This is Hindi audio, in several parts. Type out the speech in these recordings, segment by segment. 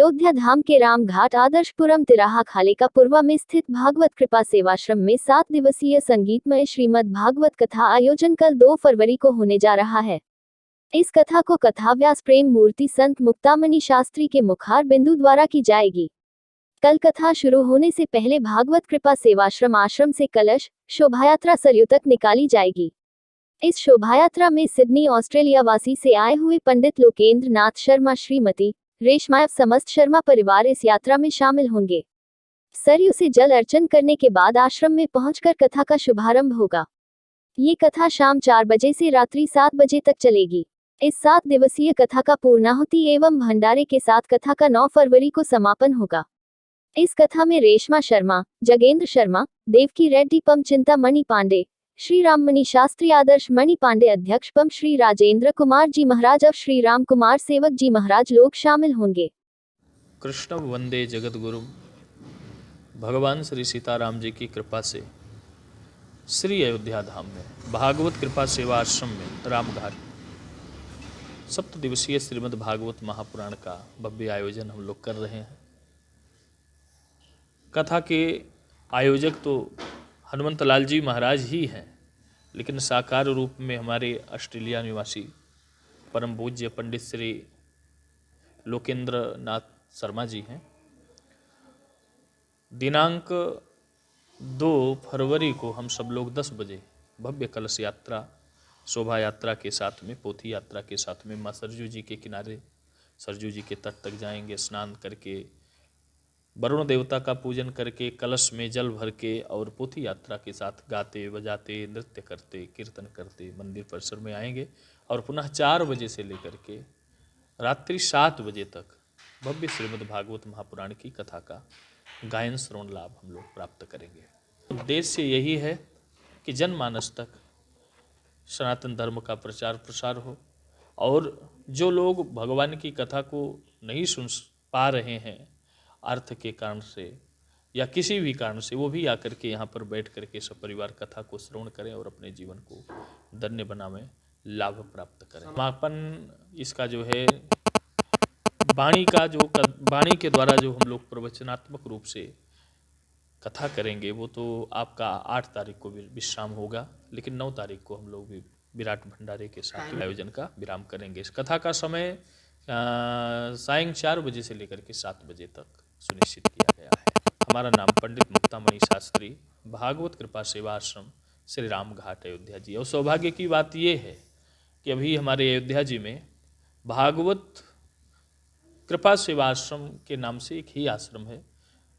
अयोध्या धाम के रामघाट आदर्शपुरम तिराहा खाले का पूर्वा में स्थित भागवत कृपा सेवाश्रम में 7 दिवसीय संगीतमय श्रीमद् भागवत कथा आयोजन कल 2 फरवरी को होने जा रहा है। इस कथा को कथा व्यास प्रेम मूर्ति संत मुक्तामणि शास्त्री के मुखार बिंदु द्वारा की जाएगी। कल कथा शुरू होने से पहले भागवत कृपा सेवाश्रम आश्रम से कलश शोभायात्रा सरयू तक निकाली जाएगी। इस शोभायात्रा में सिडनी ऑस्ट्रेलिया वासी से आए हुए पंडित लोकेंद्र नाथ शर्मा, श्रीमती रेशमा समस्त शर्मा परिवार इस यात्रा में शामिल होंगे। सरयू से जल अर्चन करने के बाद आश्रम में पहुंचकर कथा का शुभारंभ होगा। ये कथा शाम 4 बजे से रात्रि 7 बजे तक चलेगी। इस 7 दिवसीय कथा का पूर्णाहुति एवं भंडारे के साथ कथा का 9 फरवरी को समापन होगा। इस कथा में रेशमा शर्मा, जगेंद्र शर्मा, देवकी रेड्डी पम चिंतामणि पांडे, श्री राममणि शास्त्री, आदर्श मणि पांडे अध्यक्ष पम, श्री राजेंद्र कुमार जी महाराज और श्री राम कुमार सेवक जी महाराज लोग शामिल होंगे। कृष्ण वंदे जगत गुरु भगवान श्री सीताराम जी की कृपा से श्री अयोध्या धाम में भागवत कृपा सेवा आश्रम में रामघाट 7 दिवसीय श्रीमद् भागवत महापुराण का भव्य आयोजन हम लोग कर रहे हैं। कथा के आयोजक तो हनुमंत लाल जी महाराज ही हैं, लेकिन साकार रूप में हमारे ऑस्ट्रेलिया निवासी परम पूज्य पंडित श्री लोकेंद्र नाथ शर्मा जी हैं। दिनांक 2 फरवरी को हम सब लोग 10 बजे भव्य कलश यात्रा शोभा यात्रा के साथ में, पोथी यात्रा के साथ में माँ सरजू जी के किनारे, सरजू जी के तट तक जाएंगे। स्नान करके वरुण देवता का पूजन करके कलश में जल भर के और पोथी यात्रा के साथ गाते बजाते नृत्य करते कीर्तन करते मंदिर परिसर में आएंगे और पुनः 4 बजे से लेकर के रात्रि 7 बजे तक भव्य श्रीमद् भागवत महापुराण की कथा का गायन श्रवण लाभ हम लोग प्राप्त करेंगे। उद्देश्य यही है कि जनमानस तक सनातन धर्म का प्रचार प्रसार हो और जो लोग भगवान की कथा को नहीं सुन पा रहे हैं अर्थ के कारण से या किसी भी कारण से, वो भी आकर के यहाँ पर बैठ करके सब परिवार कथा को श्रवण करें और अपने जीवन को धन्य बनावें, लाभ प्राप्त करें। समापन इसका जो है वाणी के द्वारा जो हम लोग प्रवचनात्मक रूप से कथा करेंगे वो तो आपका 8 तारीख को विश्राम होगा, लेकिन 9 तारीख को हम लोग भी विराट भंडारे के साथ आयोजन का विराम करेंगे। इस कथा का समय सायं 4 बजे से लेकर के 7 बजे तक सुनिश्चित किया गया है। हमारा नाम पंडित मुक्तामणि शास्त्री, भागवत कृपा सेवा आश्रम, श्री रामघाट, अयोध्या जी। और सौभाग्य की बात यह है कि अभी हमारे अयोध्या जी में भागवत कृपा सेवा आश्रम के नाम से एक ही आश्रम है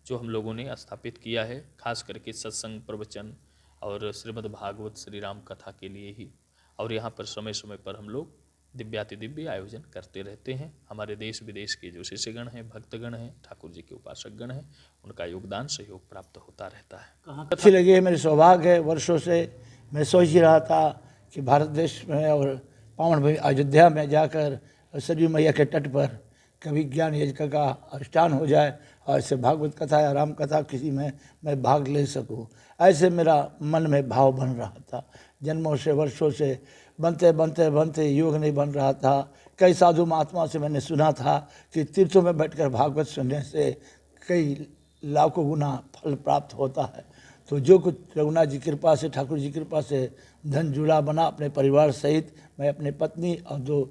जो हम लोगों ने स्थापित किया है, खास करके सत्संग, प्रवचन और श्रीमद् भागवत श्री राम कथा के लिए ही। और यहाँ पर समय समय पर हम लोग दिव्याति दिव्य आयोजन करते रहते हैं। हमारे देश विदेश के जो शिष्यगण हैं, भक्तगण हैं, ठाकुर जी के उपासकगण हैं, उनका योगदान सहयोग प्राप्त होता रहता है। अच्छी लगी है, मेरे सौभाग्य है। वर्षों से मैं सोच ही रहा था कि भारत देश में और पावन भूमि अयोध्या में जाकर सरयू मैया के तट पर कभी ज्ञान यज्ञ का अनुष्ठान हो जाए और ऐसे भागवत कथा या राम कथा किसी में मैं भाग ले सकूं, ऐसे मेरा मन में भाव बन रहा था। जन्मों से, वर्षों से बनते बनते बनते योग नहीं बन रहा था। कई साधु महात्मा से मैंने सुना था कि तीर्थों में बैठकर भागवत सुनने से कई लाखों गुना फल प्राप्त होता है। तो जो कुछ रघुनाथ जी कृपा से, ठाकुर जी कृपा से धन जुड़ा बना, अपने परिवार सहित मैं अपने पत्नी और 2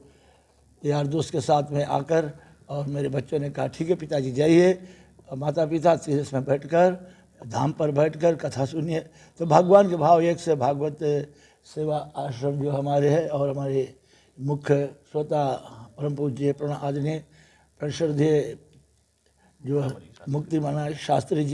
यार दोस्त के साथ में आकर, और मेरे बच्चों ने कहा ठीक है पिताजी जाइए, माता पिता तीर्थ में बैठकर धाम पर बैठकर कथा सुनिए। तो भगवान के भाव एक से भागवत सेवा आश्रम जो हमारे है और हमारे मुख्य श्रोता परम पूज्य प्रण आदरणीय श्रद्धेय जो मुक्तिमणि शास्त्री जी